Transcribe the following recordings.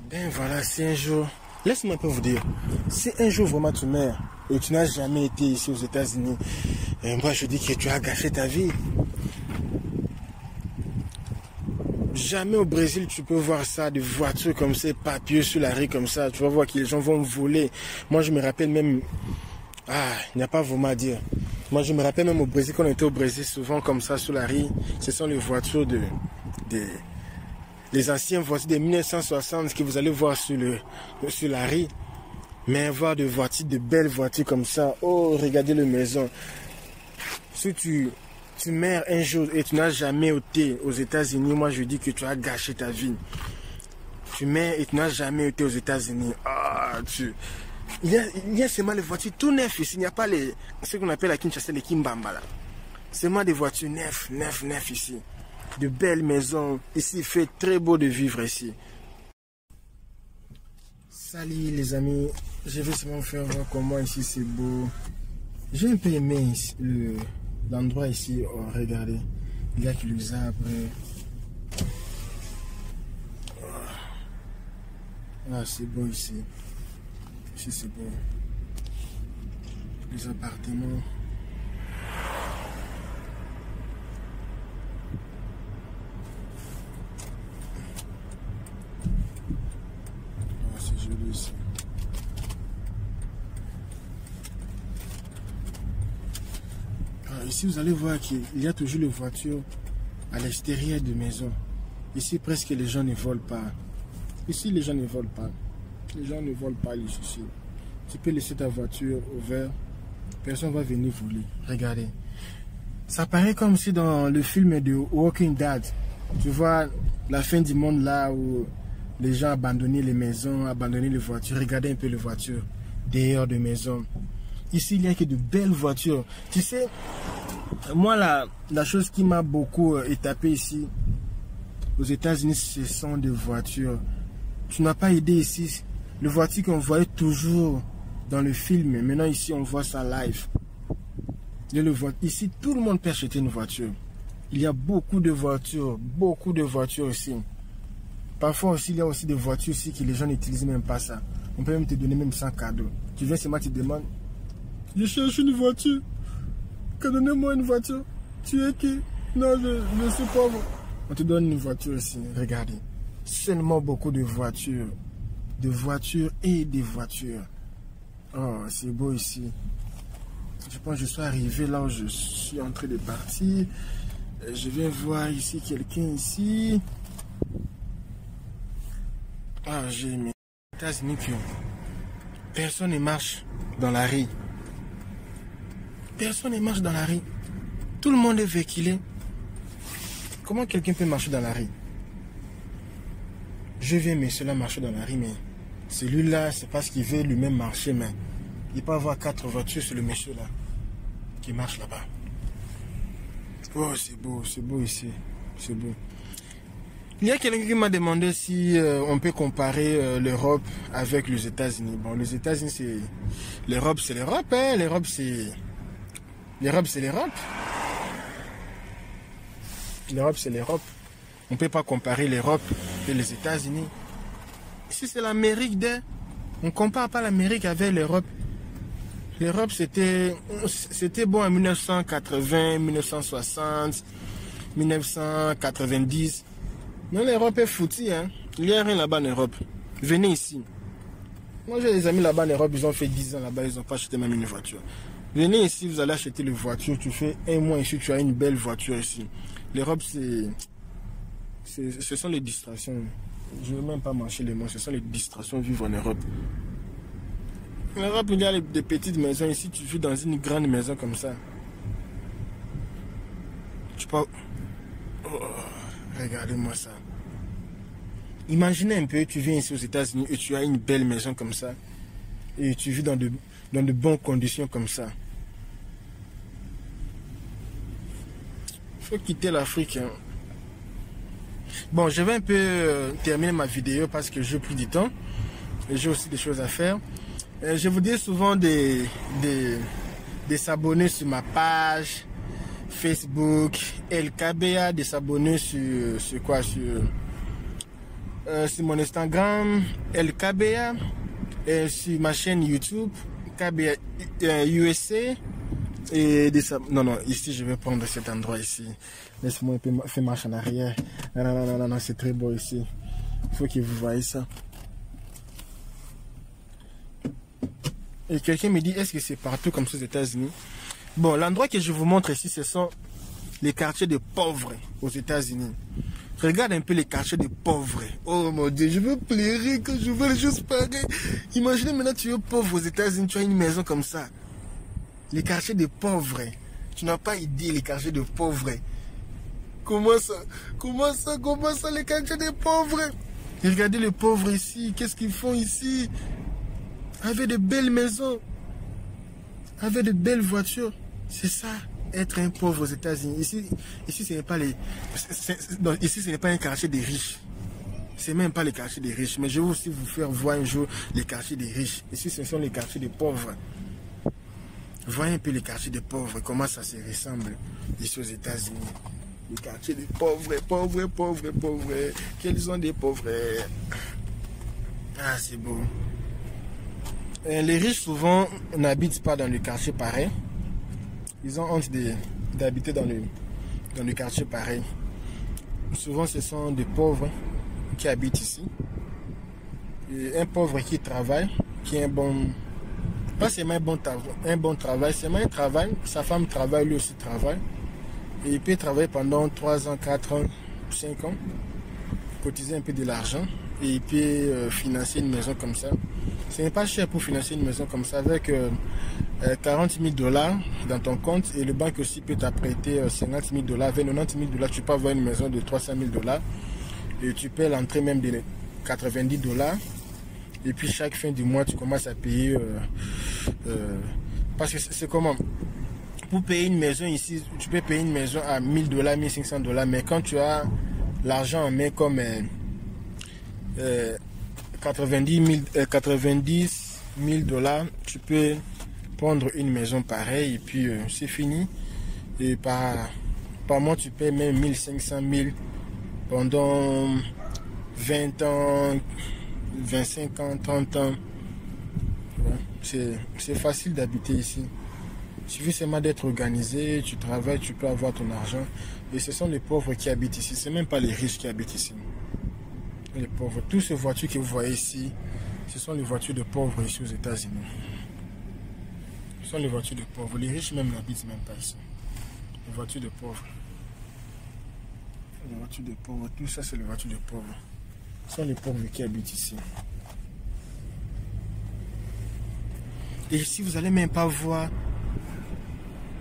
Ben voilà, si un jour, laisse-moi un peu vous dire, si un jour vraiment tu meurs et tu n'as jamais été ici aux États-Unis, moi je dis que tu as gâché ta vie. Jamais au Brésil tu peux voir ça, des voitures comme ça, papiers sur la rue comme ça, tu vas voir que les gens vont voler. Moi je me rappelle même, il n'y a pas vraiment à dire. Moi je me rappelle même au Brésil, quand on était au Brésil, souvent comme ça sur la rue, ce sont les voitures les anciennes voitures de 1960 que vous allez voir sur la rue. Mais voir des voitures, de belles voitures comme ça. Oh, regardez les maisons. Si tu meurs un jour et tu n'as jamais été aux États-Unis, moi je dis que tu as gâché ta vie. Tu meurs et tu n'as jamais été aux États-Unis. Il y a seulement les voitures tout neufs ici. Il n'y a pas ce qu'on appelle à Kinshasa les Kimbamba là. Seulement des voitures neufs ici. De belles maisons. Ici, il fait très beau de vivre ici. Salut les amis. Je vais seulement vous faire voir comment ici c'est beau. J'ai un peu aimé l'endroit ici. Oh, regardez. Il y a que les arbres. C'est beau ici. Ici c'est beau. Les appartements. C'est joli ici. Ici vous allez voir qu'il y a toujours les voitures à l'extérieur de maison. Ici presque les gens ne volent pas. Ici les gens ne volent pas. Les gens ne volent pas ici. Tu peux laisser ta voiture ouverte. Personne ne va venir voler. Regardez. Ça paraît comme si dans le film de Walking Dead. Tu vois la fin du monde là où les gens abandonnaient les maisons, abandonnaient les voitures. Regardez un peu les voitures dehors de maison. Ici, il n'y a que de belles voitures. Tu sais, moi, la chose qui m'a beaucoup étapé ici, aux États-Unis, ce sont des voitures. Tu n'as pas idée ici. Les voitures qu'on voyait toujours dans le film, maintenant ici, on voit ça live. Ici, tout le monde peut acheter une voiture. Il y a beaucoup de voitures ici. Parfois aussi, il y a aussi des voitures ici que les gens n'utilisent même pas ça. On peut même te donner même sans cadeau. Tu viens seulement, tu demandes, je cherche une voiture. Donnez-moi une voiture. Tu es qui? Non, je suis pauvre. On te donne une voiture ici. Regardez. Seulement beaucoup de voitures. De voitures et des voitures. Oh, c'est beau ici. Je pense que je suis arrivé là où je suis en train de partir. Je viens voir ici quelqu'un ici. J'ai aimé. Les États-Unis, personne ne marche dans la rue. Personne ne marche dans la rue. Tout le monde est véhiculé. Comment quelqu'un peut marcher dans la rue? Je viens, mais cela marche dans la rue, mais celui-là, c'est parce qu'il veut lui-même marcher, mais il peut avoir 4 voitures sur le monsieur là, qui marche là-bas. Oh, c'est beau ici. C'est beau. Il y a quelqu'un qui m'a demandé si on peut comparer l'Europe avec les États-Unis. Bon, les États-Unis, c'est... L'Europe, c'est l'Europe, hein. L'Europe, c'est l'Europe. L'Europe, c'est l'Europe. On ne peut pas comparer l'Europe et les États-Unis. Ici, c'est l'Amérique. On ne compare pas l'Amérique avec l'Europe. L'Europe, c'était bon en 1980, 1960, 1990. Non, l'Europe est foutue, hein. Il n'y a rien là-bas en Europe. Venez ici. Moi, j'ai des amis là-bas en Europe, ils ont fait 10 ans là-bas, ils n'ont pas acheté même une voiture. Venez ici, vous allez acheter les voitures, tu fais un mois ici, tu as une belle voiture ici. L'Europe, ce sont les distractions. Je ne veux même pas marcher les mots, ce sont les distractions vivre en Europe. En Europe, il y a des petites maisons. Ici, tu vis dans une grande maison comme ça. Tu peux... Oh, regardez-moi ça. Imaginez un peu, tu viens ici aux États-Unis et tu as une belle maison comme ça. Et tu vis dans de bonnes conditions comme ça. Il faut quitter l'Afrique. Hein. Bon, je vais un peu terminer ma vidéo parce que j'ai plus du temps. Et j'ai aussi des choses à faire. Je vous dis souvent de s'abonner sur ma page Facebook LKBA, de s'abonner sur sur mon Instagram, LKBA, et sur ma chaîne YouTube, KBA USA. Et non, ici je vais prendre cet endroit ici. Laisse-moi un peu faire marche en arrière. Non, c'est très beau ici. Il faut que vous voyez ça. Et quelqu'un me dit, est-ce que c'est partout comme ça aux États-Unis? Bon, l'endroit que je vous montre ici, ce sont les quartiers de pauvres aux États-Unis. Regarde un peu les quartiers de pauvres. Oh mon Dieu, je veux pleurer quand je vois les choses pareilles. Imaginez maintenant, tu es pauvre aux États-Unis, tu as une maison comme ça. Les quartiers de pauvres. Tu n'as pas idée, les quartiers de pauvres. Comment ça, les quartiers de pauvres? Et regardez les pauvres ici, qu'est-ce qu'ils font ici? Avec de belles maisons, avec de belles voitures. C'est ça, être un pauvre aux États-Unis. Ici, ce n'est pas ici, ce n'est pas un quartier des riches. C'est même pas les quartiers des riches. Mais je vais aussi vous faire voir un jour les quartiers des riches. Ici, ce sont les quartiers des pauvres. Voyez un peu les quartiers des pauvres, comment ça se ressemble ici aux États-Unis. Les quartiers des pauvres. Quels sont des pauvres? Ah, c'est beau. Les riches, souvent, n'habitent pas dans le quartier pareil. Ils ont honte d'habiter dans le quartier pareil. Souvent, ce sont des pauvres qui habitent ici. Et un pauvre qui travaille, qui a un bon... Pas seulement un bon travail, c'est un travail. Sa femme travaille, lui aussi travaille. Et il peut travailler pendant 3 ans, 4 ans, 5 ans. Cotiser un peu de l'argent. Et il peut financer une maison comme ça. Ce n'est pas cher pour financer une maison comme ça. Avec 40 000 $ dans ton compte. Et le banque aussi peut t'apprêter 50 000 $. Avec 90 000 $, tu peux avoir une maison de 300 000 $. Et tu paies l'entrée même de 90 $. Et puis chaque fin du mois, tu commences à payer. Parce que c'est comment? Pour payer une maison ici, tu peux payer une maison à 1000 $, 1500 $. Mais quand tu as l'argent en main comme 90 000 $, tu peux prendre une maison pareille. Et puis c'est fini. Et par mois, tu payes même 1500 000 pendant 20 ans. 25 ans, 30 ans. C'est facile d'habiter ici. Il suffit seulement d'être organisé, tu travailles, tu peux avoir ton argent. Et ce sont les pauvres qui habitent ici. Ce n'est même pas les riches qui habitent ici. Les pauvres. Toutes ces voitures que vous voyez ici, ce sont les voitures de pauvres ici aux États-Unis. Ce sont les voitures de pauvres. Les riches même n'habitent même pas ici. Les voitures de pauvres. Les voitures de pauvres. Tout ça, c'est les voitures de pauvres. Ce sont les pauvres qui habitent ici. Et ici, vous n'allez même pas voir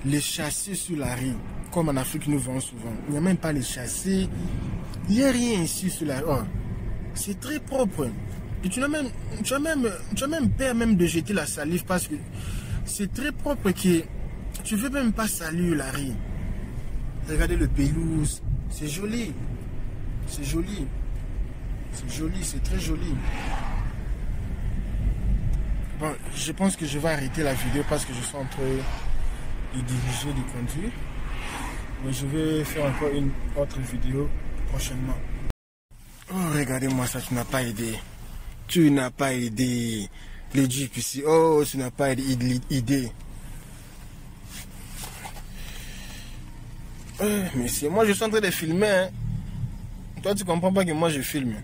les chassés sur la rue, comme en Afrique nous voyons souvent. Il n'y a même pas les chassés. Il n'y a rien ici sur la rue. Oh, c'est très propre. Et tu as même peur même de jeter la salive parce que c'est très propre que tu ne veux même pas saluer la rue. Regardez le pelouse. C'est joli. C'est joli. C'est joli, c'est très joli. Bon, je pense que je vais arrêter la vidéo parce que je suis en train de diriger, de conduire. Mais je vais faire encore une autre vidéo prochainement. Oh, regardez-moi ça, tu n'as pas aidé. Tu n'as pas aidé. Le Jeep ici. Oh, tu n'as pas aidé. Mais c'est moi, je suis en train de filmer. Hein. Toi, tu comprends pas que moi, je filme.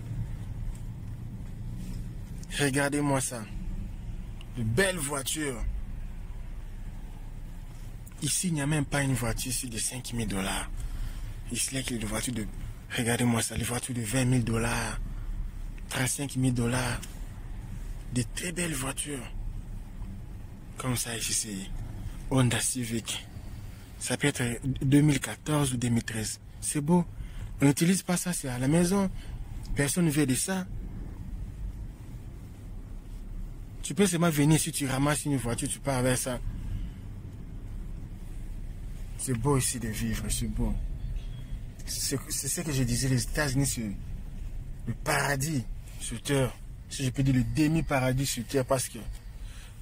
Regardez-moi ça. De belles voitures. Ici, il n'y a même pas une voiture ici de 5 000 $. Ici, il y a des voitures de... Regardez-moi ça, les voitures de 20 000 $, 35 000 $. De très belles voitures. Comme ça, ici, c'est Honda Civic. Ça peut être 2014 ou 2013. C'est beau. On n'utilise pas ça, c'est à la maison. Personne ne veut de ça. Tu peux seulement venir si tu ramasses une voiture, tu pars avec ça. C'est beau ici de vivre, c'est beau. C'est ce que je disais, les États-Unis, c'est le paradis sur terre. Si je peux dire le demi-paradis sur terre, parce que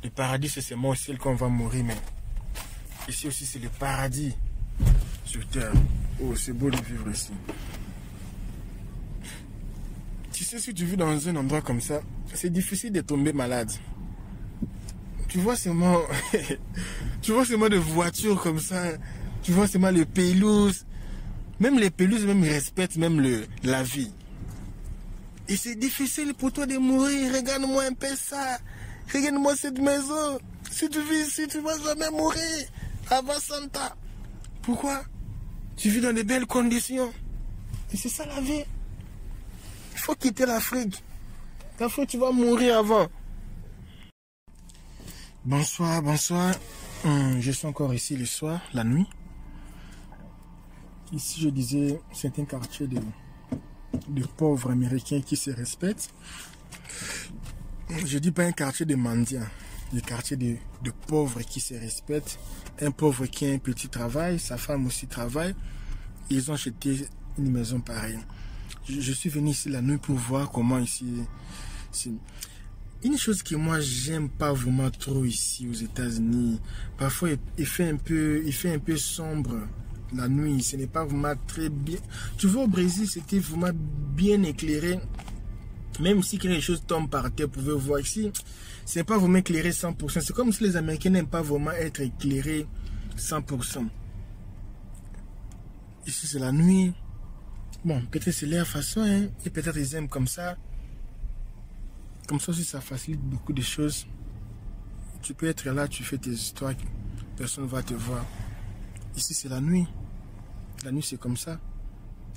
le paradis, c'est seulement au ciel qu'on va mourir, mais ici aussi, c'est le paradis sur terre. Oh, c'est beau de vivre ici. Tu sais, si tu vis dans un endroit comme ça, c'est difficile de tomber malade. Tu vois seulement, tu vois seulement des voitures comme ça, tu vois seulement les pelouses. Même les pelouses, même ils respectent même la vie. Et c'est difficile pour toi de mourir. Regarde-moi un peu ça. Regarde-moi cette maison. Si tu vis ici, tu vas jamais mourir. Avant Santa. Pourquoi? Tu vis dans de belles conditions. Et c'est ça la vie. Il faut quitter l'Afrique. L'Afrique, tu vas mourir avant. Bonsoir, bonsoir. Je suis encore ici le soir, la nuit. Ici, je disais, c'est un quartier de pauvres américains qui se respectent. Je dis pas un quartier de mendiants, un quartier de pauvres qui se respectent. Un pauvre qui a un petit travail, sa femme aussi travaille. Ils ont acheté une maison pareille. Je suis venu ici la nuit pour voir comment ici... Une chose que moi j'aime pas vraiment trop ici aux États-Unis, parfois il fait un peu sombre la nuit, ce n'est pas vraiment très bien. Tu vois, au Brésil c'était vraiment bien éclairé, même si quelque chose tombe par terre, vous pouvez voir ici, c'est pas vraiment éclairé 100%. C'est comme si les Américains n'aiment pas vraiment être éclairés 100%. Ici c'est la nuit. Bon, peut-être c'est leur façon, hein, et peut-être ils aiment comme ça. Comme ça aussi, ça facilite beaucoup de choses. Tu peux être là, tu fais tes histoires, personne ne va te voir. Ici, c'est la nuit. La nuit, c'est comme ça.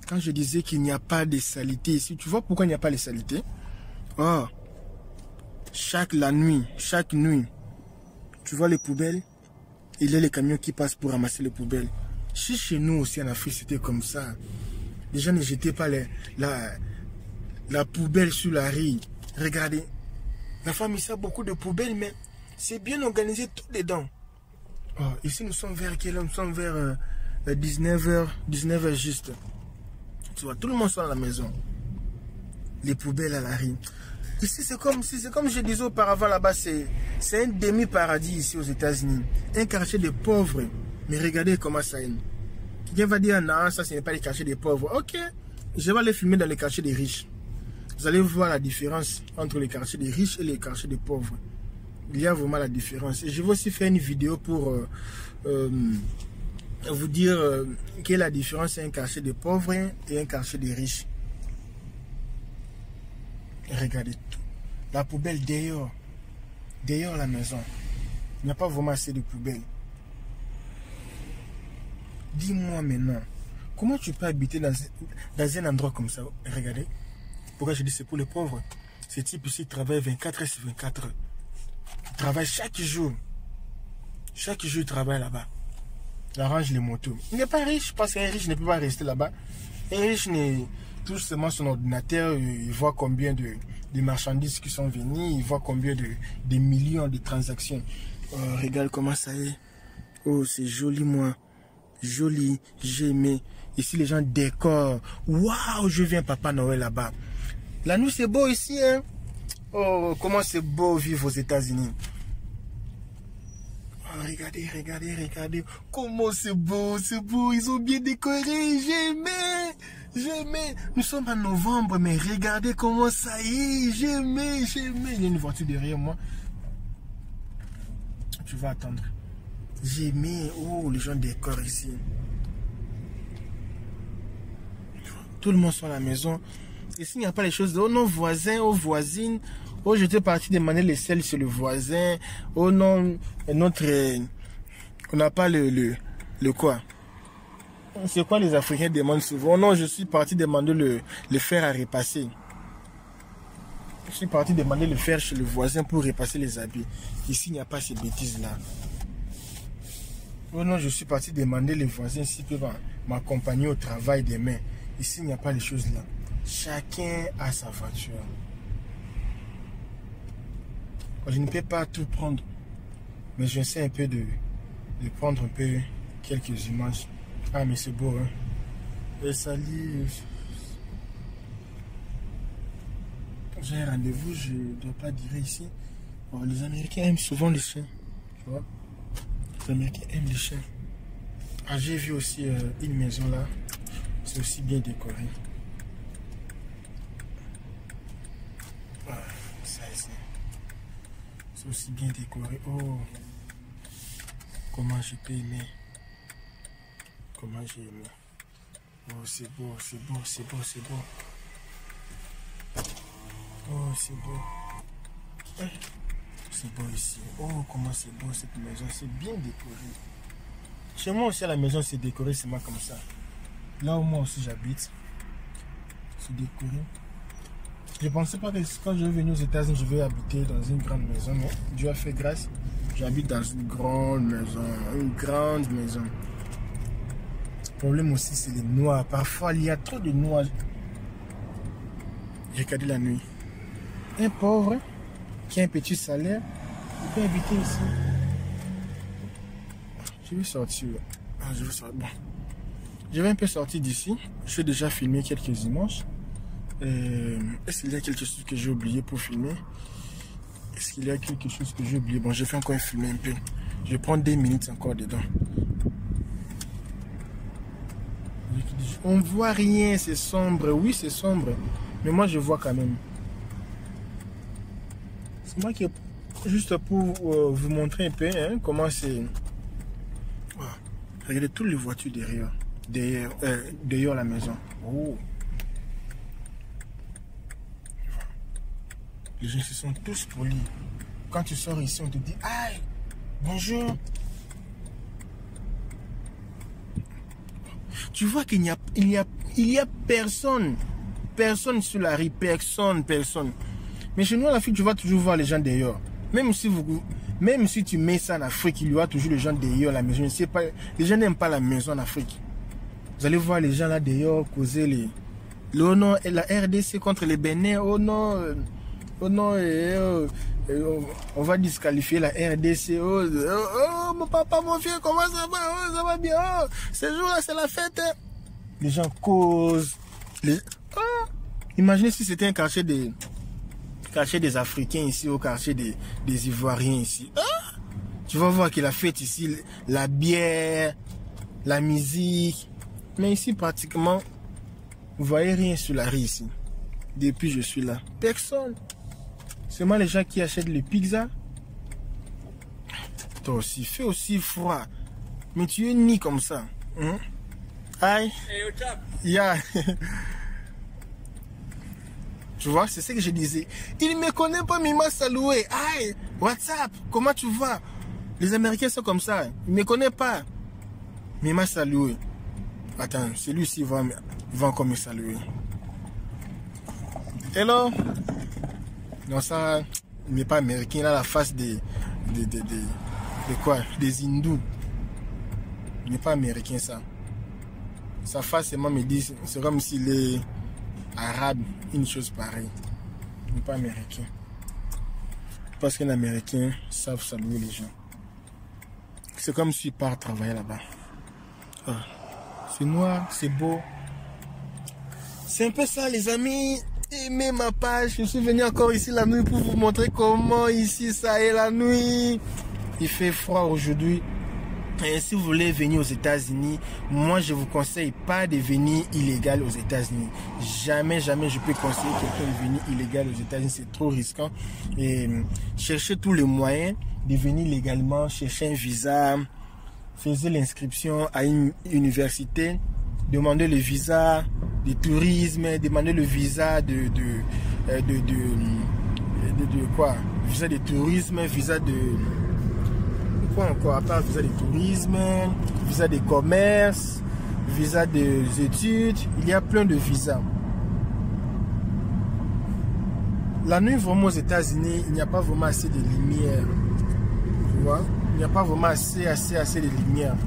Quand je disais qu'il n'y a pas de saleté ici, tu vois pourquoi il n'y a pas de saleté? Oh, chaque nuit, tu vois les poubelles, il y a les camions qui passent pour ramasser les poubelles. Si chez nous aussi en Afrique, c'était comme ça. Les gens ne jetaient pas la poubelle sur la rue. Regardez, la femme ici a beaucoup de poubelles, mais c'est bien organisé tout dedans. Oh, ici, nous sommes vers quelle heure? Nous sommes vers 19h juste. Tu vois, tout le monde soit à la maison. Les poubelles à la rue. Ici, c'est comme je disais auparavant, là-bas, c'est un demi-paradis ici aux États-Unis. Un quartier de pauvres. Mais regardez comment ça est. Quelqu'un va dire, non, ça, ce n'est pas les quartiers des pauvres. Ok, je vais aller filmer dans les quartiers des riches. Vous allez voir la différence entre les quartiers des riches et les quartiers des pauvres. Il y a vraiment la différence. Et je vais aussi faire une vidéo pour vous dire quelle est la différence entre un quartier des pauvres et un quartier des riches. Regardez tout. La poubelle dehors. Dehors la maison. Il n'y a pas vraiment assez de poubelles. Dis-moi maintenant, comment tu peux habiter dans un endroit comme ça? Regardez. Pourquoi je dis c'est pour les pauvres? Ces types ici travaillent 24 heures sur 24 heures. Ils travaillent chaque jour. Chaque jour, ils travaillent là-bas. Ils arrangent les motos. Il n'est pas riche parce qu'un riche ne peut pas rester là-bas. Un riche touche seulement son ordinateur. Il voit combien de marchandises qui sont venues. Il voit combien de millions de transactions. Oh, regarde comment ça est. Oh, c'est joli, moi. Joli. J'ai aimé. Ici, les gens décorent. Waouh, je viens Papa Noël là-bas. La nuit, c'est beau ici, hein? Oh, comment c'est beau vivre aux États-Unis. Oh, regardez, regardez, regardez. Comment c'est beau, c'est beau. Ils ont bien décoré. J'aimais. J'aimais. Nous sommes en novembre, mais regardez comment ça est. J'aimais, j'aimais. Il y a une voiture derrière moi. Tu vas attendre. J'aimais. Oh, les gens décorent ici. Tout le monde sont à la maison. Ici, il n'y a pas les choses. Oh non, voisins, oh voisines. Oh, j'étais parti demander les sels sur le voisin. Oh non, notre... on n'a pas le quoi? C'est quoi les Africains demandent souvent? Oh non, je suis parti demander le fer à repasser. Je suis parti demander le fer chez le voisin pour repasser les habits. Ici, il n'y a pas ces bêtises-là. Oh non, je suis parti demander les voisins s'ils peuvent m'accompagner au travail demain. Ici, il n'y a pas les choses là. Chacun a sa voiture. Je ne peux pas tout prendre. Mais j'essaie un peu de prendre un peu quelques images. Ah, mais c'est beau, hein. Et salut. J'ai un rendez-vous, je ne dois pas dire ici. Bon, les Américains aiment souvent les chiens. Tu vois? Les Américains aiment les chiens. Ah, j'ai vu aussi une maison là. C'est aussi bien décoré. Ça ici. C'est aussi bien décoré. Oh, comment je peux aimer. Comment j'ai aimé. Oh, c'est beau, c'est beau, c'est beau, c'est beau. Oh, c'est beau. C'est beau ici. Oh, comment c'est beau cette maison. C'est bien décoré. Chez moi aussi, à la maison, c'est décoré, c'est moi comme ça. Là où moi aussi j'habite, c'est décoré. Je ne pensais pas que quand je vais venir aux États-Unis, je vais habiter dans une grande maison. Mais Dieu a fait grâce. J'habite dans une grande maison. Une grande maison. Le problème aussi, c'est les noirs. Parfois, il y a trop de noirs. J'ai regardé la nuit. Un pauvre qui a un petit salaire, il peut habiter ici. Je vais sortir. Je vais sortir. Bon. Je vais un peu sortir d'ici. Je vais déjà filmer quelques images. Est-ce qu'il y a quelque chose que j'ai oublié pour filmer? Est-ce qu'il y a quelque chose que j'ai oublié? Bon, je vais encore filmer un peu. Je vais prendre 2 minutes encore dedans. On voit rien, c'est sombre. Oui, c'est sombre. Mais moi, je vois quand même. C'est moi qui... Juste pour vous montrer un peu hein, comment c'est... Wow. Regardez toutes les voitures derrière la maison. Oh. Les gens se sont tous polis. Quand tu sors ici, on te dit « Aïe, bonjour ». Tu vois qu'il n'y a personne. Personne sur la rue. Personne. Mais chez nous, en Afrique, tu vas toujours voir les gens dehors. Même si tu mets ça en Afrique, il y aura toujours les gens dehors la maison. Je sais pas, les gens n'aiment pas la maison en Afrique. Vous allez voir les gens là dehors causer les... Oh non, la RDC contre les Bénin. Oh non, on va disqualifier la RDC. Oh, mon papa, mon vieux, comment ça va? Oh, ça va bien. Oh, ce jour-là, c'est la fête. Les gens causent. Oh, imaginez si c'était un quartier des Africains ici, au quartier des Ivoiriens ici. Oh, tu vas voir que la fête ici, la bière, la musique. Mais ici, pratiquement, vous voyez rien sur la rue ici. Depuis que je suis là. Personne. Seulement les gens qui achètent les pizzas. Toi aussi, fait aussi froid. Mais tu es ni comme ça. Hein? Aïe. Hey, what's up? Yeah. Tu vois, c'est ce que je disais. Il ne me connaît pas, mais il m'a salué. Aïe, what's up? Comment tu vas? Les Américains sont comme ça. Il ne me connaît pas. Mais il m'a salué. Attends, celui-ci va encore me saluer. Hello? Non, ça, il n'est pas américain. Il a la face de quoi? Des hindous. Il n'est pas américain, ça. Sa face, c'est moi, me dit, c'est comme s'il est arabe, une chose pareille. Il n'est pas américain. Parce qu'un américain savent saluer les gens. C'est comme s'il part travailler là-bas. Ah, c'est noir, c'est beau. C'est un peu ça, les amis. Aimez ma page. Je suis venu encore ici la nuit pour vous montrer comment ici ça est la nuit. Il fait froid aujourd'hui. Et si vous voulez venir aux États-Unis, moi je vous conseille pas de venir illégal aux États-Unis. Jamais je peux conseiller quelqu'un de venir illégal aux États-Unis, c'est trop risquant. Et cherchez tous les moyens de venir légalement, cherchez un visa, faites l'inscription à une université, demandez le visa de tourisme, demandez le visa de quoi? Visa de tourisme, visa de... Quoi encore à part visa de tourisme, visa de commerce, visa des études, il y a plein de visas. La nuit vraiment aux États-Unis, il n'y a pas vraiment assez de lumière. Tu vois, il n'y a pas vraiment assez de lumière.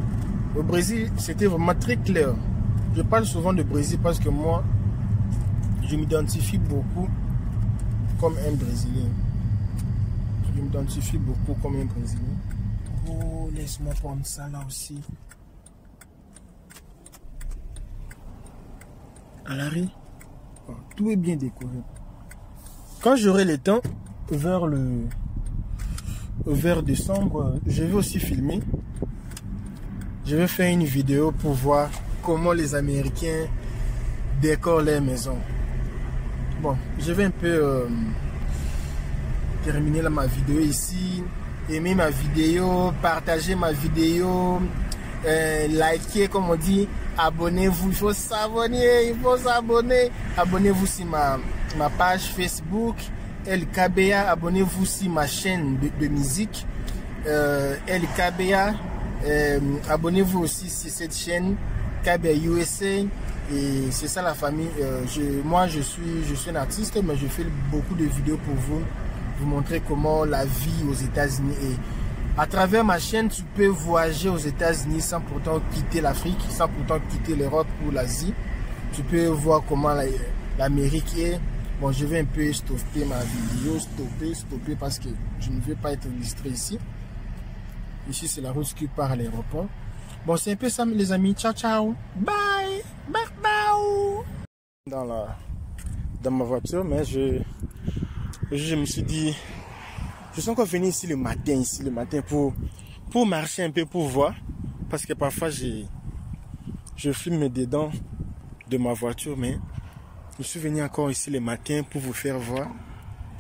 Au Brésil, c'était vraiment très clair. Je parle souvent de Brésil parce que moi, je m'identifie beaucoup comme un Brésilien. Je m'identifie beaucoup comme un Brésilien. Oh, laisse-moi prendre ça là aussi. À l'arrêt, oh, tout est bien décoré. Quand j'aurai le temps, vers décembre, je vais aussi filmer. Je vais faire une vidéo pour voir comment les Américains décorent les maisons. Bon, je vais un peu terminer là, ma vidéo ici. Aimez ma vidéo, partagez ma vidéo, likez comme on dit, abonnez-vous, il faut s'abonner, abonnez-vous sur ma page Facebook, LKBA, abonnez-vous sur ma chaîne de musique, LKBA, abonnez-vous aussi sur cette chaîne, KBA USA, et c'est ça la famille. Moi je suis un artiste, mais je fais beaucoup de vidéos pour vous montrer comment la vie aux États-Unis est. À travers ma chaîne, tu peux voyager aux États-Unis sans pourtant quitter l'Afrique, sans pourtant quitter l'Europe ou l'Asie. Tu peux voir comment l'Amérique est. Bon, je vais un peu stopper ma vidéo, stopper parce que je ne veux pas être distrait ici. Ici, c'est la route qui part à l'aéroport. Bon, c'est un peu ça, les amis. Ciao, ciao. Bye. Bye, bye. Dans ma voiture, mais je me suis dit, je suis encore venu ici le matin pour marcher un peu, pour voir, parce que parfois je filme dedans de ma voiture, mais je suis venu encore ici le matin pour vous faire voir.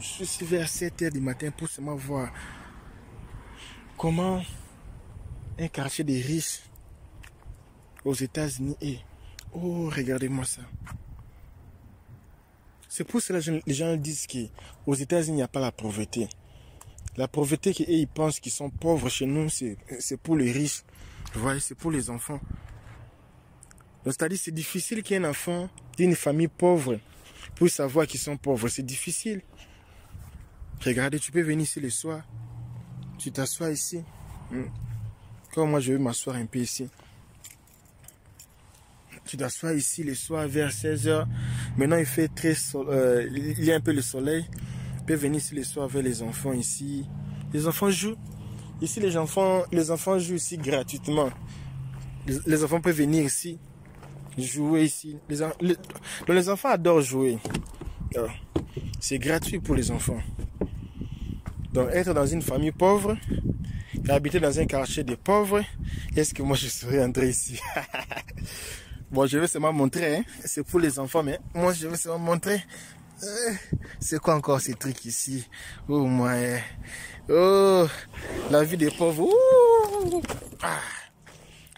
Je suis ici vers 7 h du matin pour seulement voir comment un quartier des riches aux États-Unis est. Oh, regardez-moi ça. C'est pour cela que les gens disent qu'aux États-Unis, il n'y a pas la pauvreté. La pauvreté qu'ils pensent qu'ils sont pauvres chez nous, c'est pour les riches. Vous voyez, c'est pour les enfants. C'est-à-dire c'est difficile qu'il y ait un enfant d'une famille pauvre pour savoir qu'ils sont pauvres. C'est difficile. Regardez, tu peux venir ici le soir. Tu t'assois ici. Comme moi, je vais m'asseoir un peu ici. Tu t'assois ici le soir vers 16 h. Maintenant, il fait il y a un peu le soleil. Tu peux venir ici le soir vers les enfants ici. Les enfants jouent. Ici, les enfants jouent ici gratuitement. Les enfants peuvent venir ici, jouer ici. Les enfants adorent jouer. C'est gratuit pour les enfants. Donc, être dans une famille pauvre, et habiter dans un quartier de pauvres, est-ce que moi je serais entré ici? Bon, je vais seulement montrer, hein. C'est pour les enfants, mais moi je vais seulement montrer. C'est quoi encore ces trucs ici? Oh, moi. Oh, la vie des pauvres.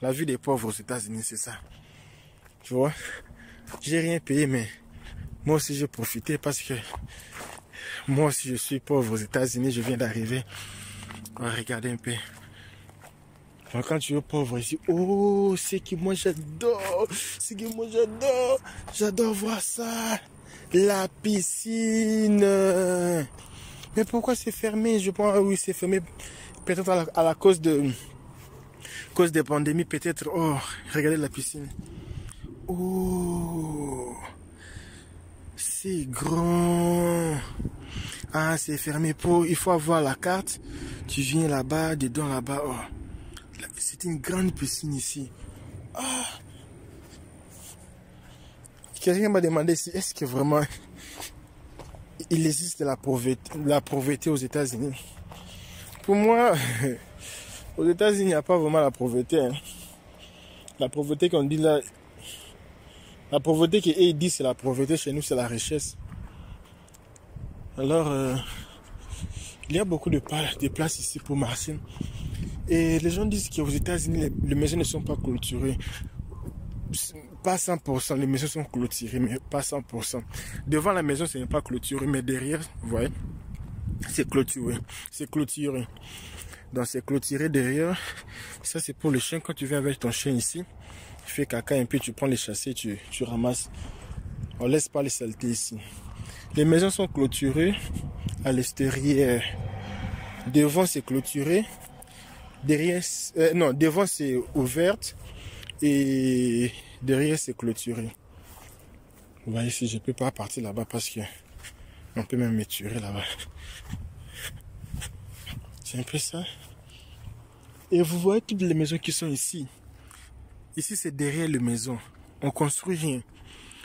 La vie des pauvres aux États-Unis, c'est ça. Tu vois? J'ai rien payé, mais moi aussi j'ai profité parce que moi aussi je suis pauvre aux États-Unis, je viens d'arriver. Regardez un peu. Quand tu es pauvre ici, oh, c'est que moi j'adore. J'adore voir ça. La piscine. Mais pourquoi c'est fermé? Je pense, oui, c'est fermé. Peut-être à la cause des pandémies, peut-être. Oh, regardez la piscine. Oh, c'est grand. Ah, c'est fermé. Il faut avoir la carte. Tu viens là-bas, dedans là-bas. Oh. C'est une grande piscine ici. Ah. Quelqu'un m'a demandé si est-ce que vraiment il existe la pauvreté aux États-Unis. Pour moi, aux États-Unis, il n'y a pas vraiment la pauvreté. Hein. La pauvreté qu'on dit là, la pauvreté qu'ils disent c'est la pauvreté, chez nous c'est la richesse. Alors, il y a beaucoup de places ici pour marcher. Et les gens disent qu'aux États-Unis, les maisons ne sont pas clôturées. Pas 100%, les maisons sont clôturées, mais pas 100%. Devant la maison, ce n'est pas clôturé, mais derrière, vous voyez, c'est clôturé. C'est clôturé. Donc c'est clôturé derrière. Ça, c'est pour le chien. Quand tu viens avec ton chien ici, tu fais caca un peu, tu prends les chassés, tu ramasses. On laisse pas les saletés ici. Les maisons sont clôturées à l'extérieur. Devant, c'est clôturé. Derrière, non, devant, c'est ouverte. Et derrière, c'est clôturé. Vous voyez, ici, je ne peux pas partir là-bas parce que on peut même me tuer là-bas. C'est un peu ça. Et vous voyez toutes les maisons qui sont ici. Ici, c'est derrière les maisons. On construit rien.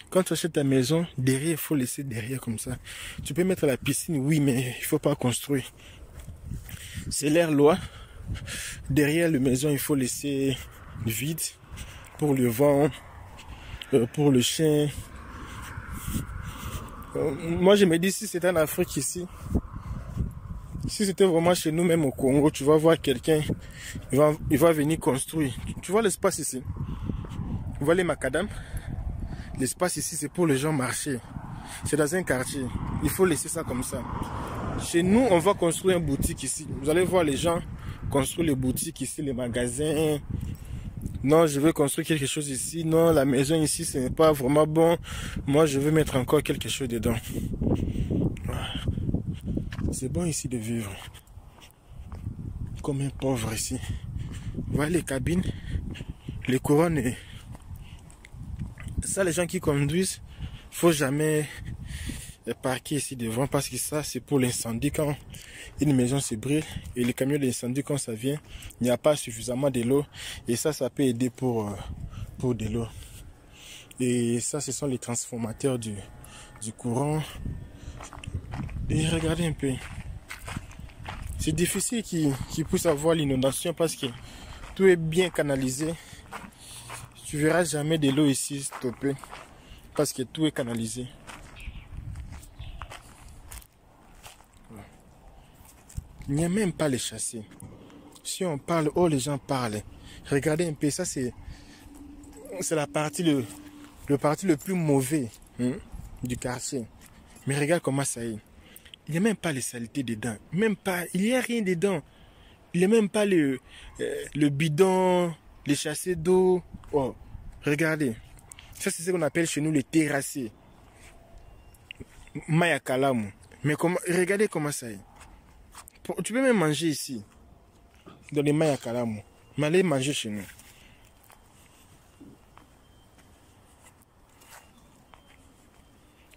Quand tu achètes ta maison, derrière, il faut laisser derrière comme ça. Tu peux mettre la piscine, oui, mais il ne faut pas construire. C'est l'air loi. Derrière la maison, il faut laisser vide pour le vent, pour le chien. Moi, je me dis, si c'était en Afrique ici, Si c'était vraiment chez nous, même au Congo, tu vas voir quelqu'un, il va venir construire. Tu vois l'espace ici? Vous voyez les macadam? L'espace ici, c'est pour les gens marcher. C'est dans un quartier. Il faut laisser ça comme ça. Chez nous, on va construire une boutique ici. Vous allez voir les gens construire les boutiques ici, les magasins. Non, je veux construire quelque chose ici. Non, la maison ici, ce n'est pas vraiment bon. Moi, je veux mettre encore quelque chose dedans. C'est bon ici de vivre. Comme un pauvre ici. Vous voyez les cabines, les couronnes. Et... ça, les gens qui conduisent, faut jamais parquer ici devant parce que ça, c'est pour l'incendie. Quand une maison se brûle et les camions d'incendie, quand ça vient, il n'y a pas suffisamment de l'eau. Et ça peut aider pour de l'eau. Et ça, ce sont les transformateurs du courant. Et regardez un peu. C'est difficile qu'ils puissent avoir l'inondation parce que tout est bien canalisé. Tu verras jamais de l'eau ici stoppée parce que tout est canalisé. Il n'y a même pas les chasser. Si on parle, oh les gens parlent. Regardez un peu, ça c'est la partie le plus mauvais du quartier. Mais regarde comment ça est. Il n'y a même pas les saletés dedans. Même pas, il n'y a rien dedans. Il n'y a même pas le bidon, les chassés d'eau. Oh, regardez. Ça c'est ce qu'on appelle chez nous les terrassés. Mayakalamu. Mais regardez comment ça est. Tu peux même manger ici. Dans les Mayakalamu. Mais allez manger chez nous.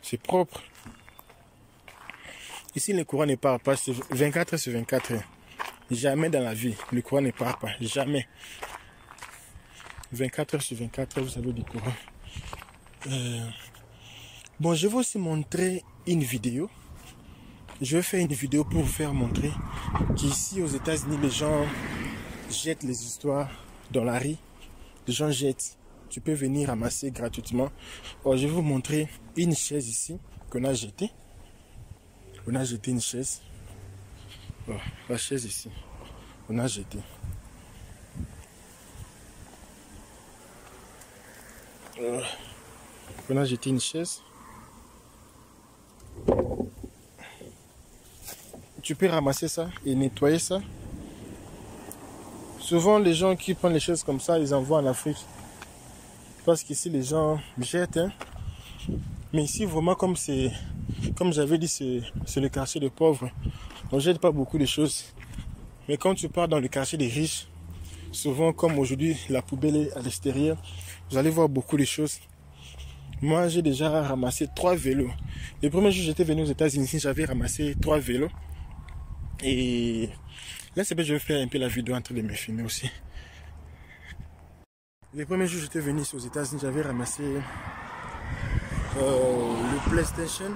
C'est propre. Ici, le courant ne part pas. C'est 24 heures sur 24 heures. Jamais dans la vie, le courant ne part pas. Jamais. 24 heures sur 24 heures, vous avez du courant. Bon, je vais aussi montrer une vidéo. Je vais faire une vidéo pour vous faire montrer qu'ici, aux États-Unis, les gens jettent les histoires dans la rue. Les gens jettent. Tu peux venir ramasser gratuitement. Alors, je vais vous montrer une chaise ici qu'on a jetée. On a jeté une chaise. Oh, la chaise ici. On a jeté. On a jeté une chaise. Tu peux ramasser ça et nettoyer ça. Souvent, les gens qui prennent les chaises comme ça, ils envoient en Afrique. Parce qu'ici, les gens jettent. Hein. Mais ici, vraiment, comme j'avais dit, c'est le quartier des pauvres. On ne jette pas beaucoup de choses. Mais quand tu pars dans le quartier des riches, souvent, comme aujourd'hui, la poubelle est à l'extérieur, vous allez voir beaucoup de choses. Moi, j'ai déjà ramassé 3 vélos. Le premier jour, j'étais venu aux États-Unis, j'avais ramassé 3 vélos. Et là, c'est bien, je vais faire un peu la vidéo en train de me filmer aussi. Le premier jour, j'étais venu aux États-Unis, j'avais ramassé le PlayStation.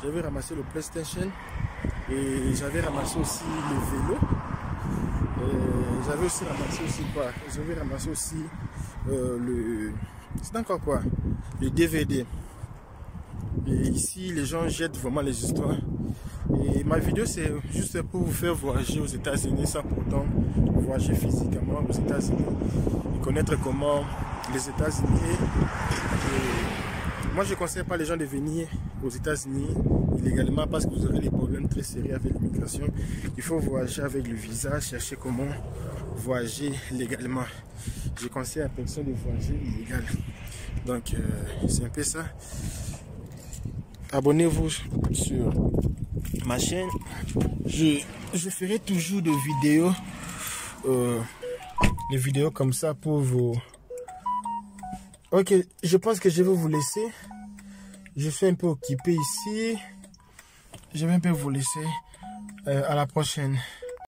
J'avais ramassé le PlayStation. Et j'avais ramassé aussi le vélo. J'avais aussi ramassé aussi quoi? J'avais ramassé aussi c'est encore quoi? Le DVD. Et ici, les gens jettent vraiment les histoires. Et ma vidéo, c'est juste pour vous faire voyager aux États-Unis sans pourtant voyager physiquement aux États-Unis et connaître comment les États-Unis est. Moi, je ne conseille pas les gens de venir aux États-Unis illégalement parce que vous aurez des problèmes très sérieux avec l'immigration. Il faut voyager avec le visa, chercher comment voyager légalement. Je conseille à personne de voyager illégal. Donc, c'est un peu ça. Abonnez-vous sur ma chaîne. Je ferai toujours des vidéos comme ça pour vous. Ok, je pense que je vais vous laisser. Je suis un peu occupé ici. Je vais un peu vous laisser. À la prochaine.